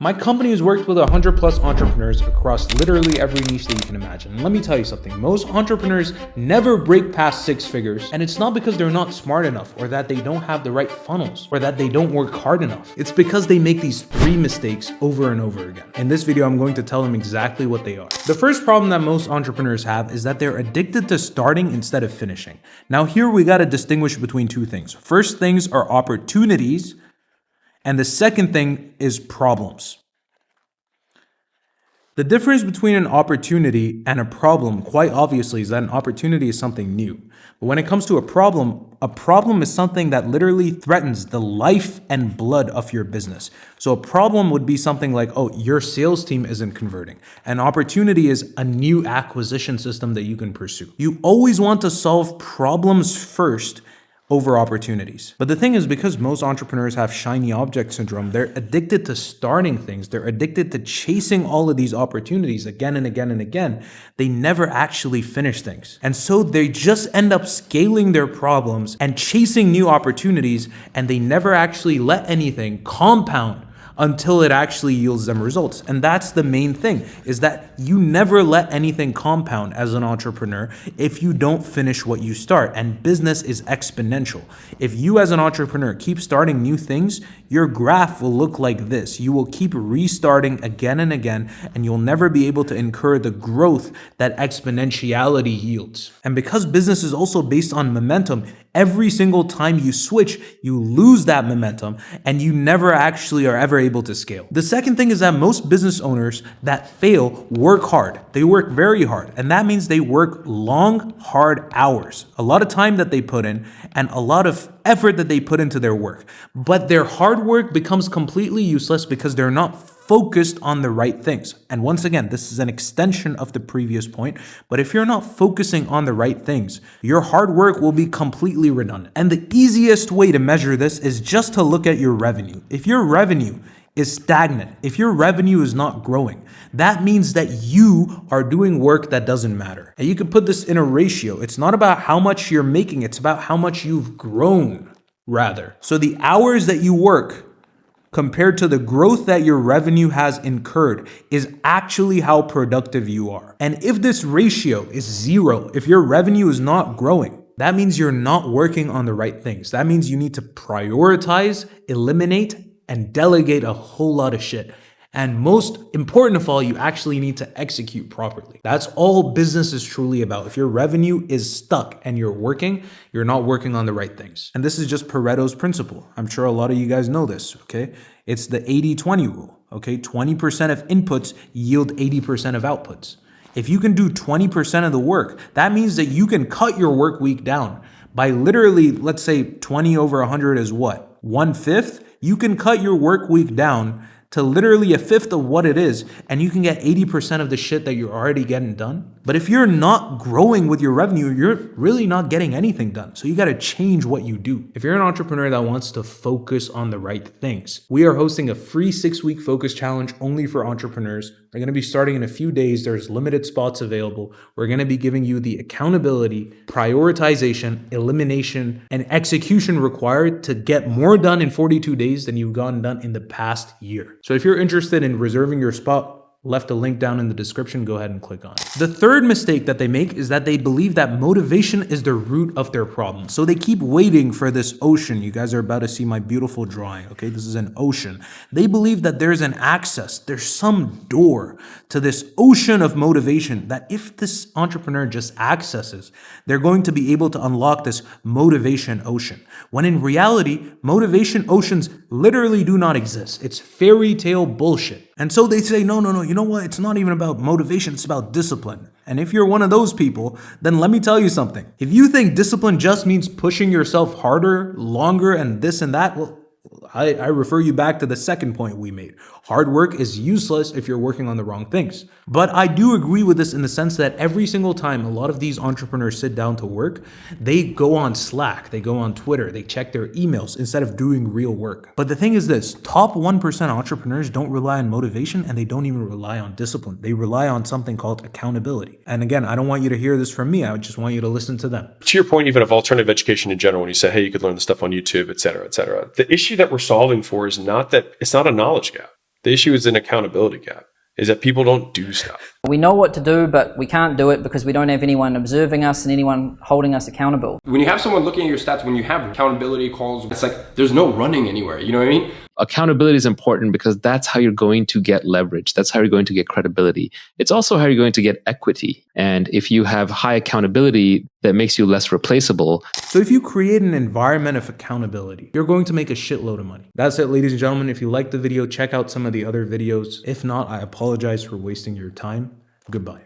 My company has worked with 100 plus entrepreneurs across literally every niche that you can imagine. And let me tell you something, most entrepreneurs never break past 6 figures. And it's not because they're not smart enough or that they don't have the right funnels or that they don't work hard enough. It's because they make these 3 mistakes over and over again. In this video, I'm going to tell them exactly what they are. The first problem that most entrepreneurs have is that they're addicted to starting instead of finishing. Now here we got to distinguish between 2 things. First things are opportunities, and the second thing is problems. The difference between an opportunity and a problem, quite obviously, is that an opportunity is something new. But when it comes to a problem is something that literally threatens the life and blood of your business. So a problem would be something like, oh, your sales team isn't converting. An opportunity is a new acquisition system that you can pursue. You always want to solve problems first over opportunities. But the thing is, because most entrepreneurs have shiny object syndrome, they're addicted to starting things. They're addicted to chasing all of these opportunities again and again and again. They never actually finish things. And so they just end up scaling their problems and chasing new opportunities, and they never actually let anything compound until it actually yields them results. And that's the main thing, is that you never let anything compound as an entrepreneur if you don't finish what you start. And business is exponential. If you as an entrepreneur keep starting new things, your graph will look like this. You will keep restarting again and again, and you'll never be able to incur the growth that exponentiality yields. And because business is also based on momentum, every single time you switch, you lose that momentum and you never actually are ever able to scale. The second thing is that most business owners that fail work hard. They work very hard. And that means they work long, hard hours. A lot of time that they put in and a lot of effort that they put into their work. But their hard work becomes completely useless because they're not focused on the right things. And once again, this is an extension of the previous point, but if you're not focusing on the right things, your hard work will be completely redundant. And the easiest way to measure this is just to look at your revenue. If your revenue is stagnant, if your revenue is not growing, that means that you are doing work that doesn't matter. And you can put this in a ratio. It's not about how much you're making, it's about how much you've grown, rather. So the hours that you work compared to the growth that your revenue has incurred is actually how productive you are. And if this ratio is 0, if your revenue is not growing, that means you're not working on the right things. That means you need to prioritize, eliminate, and delegate a whole lot of shit. And most important of all, you actually need to execute properly. That's all business is truly about. If your revenue is stuck and you're not working on the right things. And this is just Pareto's principle. I'm sure a lot of you guys know this, okay? It's the 80-20 rule, okay? 20% of inputs yield 80% of outputs. If you can do 20% of the work, that means that you can cut your work week down by literally, let's say 20 over 100 is what? 1/5? You can cut your work week down to literally 1/5 of what it is, and you can get 80% of the shit that you're already getting done. But if you're not growing with your revenue, you're really not getting anything done. So you got to change what you do. If you're an entrepreneur that wants to focus on the right things, we are hosting a free 6-week focus challenge only for entrepreneurs. We're going to be starting in a few days. There's limited spots available. We're going to be giving you the accountability, prioritization, elimination, and execution required to get more done in 42 days than you've gotten done in the past year. So if you're interested in reserving your spot, left a link down in the description, go ahead and click on it. The third mistake that they make is that they believe that motivation is the root of their problem. So they keep waiting for this ocean. You guys are about to see my beautiful drawing, okay? This is an ocean. They believe that there's an access, there's some door to this ocean of motivation that if this entrepreneur just accesses, they're going to be able to unlock this motivation ocean. When in reality, motivation oceans literally do not exist. It's fairy tale bullshit. And so they say, no, you know what? It's not even about motivation, it's about discipline. And if you're one of those people, then let me tell you something. If you think discipline just means pushing yourself harder, longer, and this and that, well, I refer you back to the second point we made. Hard work is useless if you're working on the wrong things. But I do agree with this in the sense that every single time a lot of these entrepreneurs sit down to work, they go on Slack, they go on Twitter, they check their emails instead of doing real work. But the thing is this, top 1% entrepreneurs don't rely on motivation and they don't even rely on discipline. They rely on something called accountability. And again, I don't want you to hear this from me. I just want you to listen to them. To your point, even of alternative education in general, when you say, hey, you could learn the stuff on YouTube, et cetera, et cetera. The issue that we're solving for is not that it's not a knowledge gap. The issue is an accountability gap, is that people don't do stuff. We know what to do, but we can't do it because we don't have anyone observing us and anyone holding us accountable. When you have someone looking at your stats, when you have accountability calls, it's like there's no running anywhere. You know what I mean? Accountability is important because that's how you're going to get leverage. That's how you're going to get credibility. It's also how you're going to get equity. And if you have high accountability, that makes you less replaceable. So if you create an environment of accountability, you're going to make a shitload of money. That's it, ladies and gentlemen. If you liked the video, check out some of the other videos. If not, I apologize for wasting your time. Goodbye.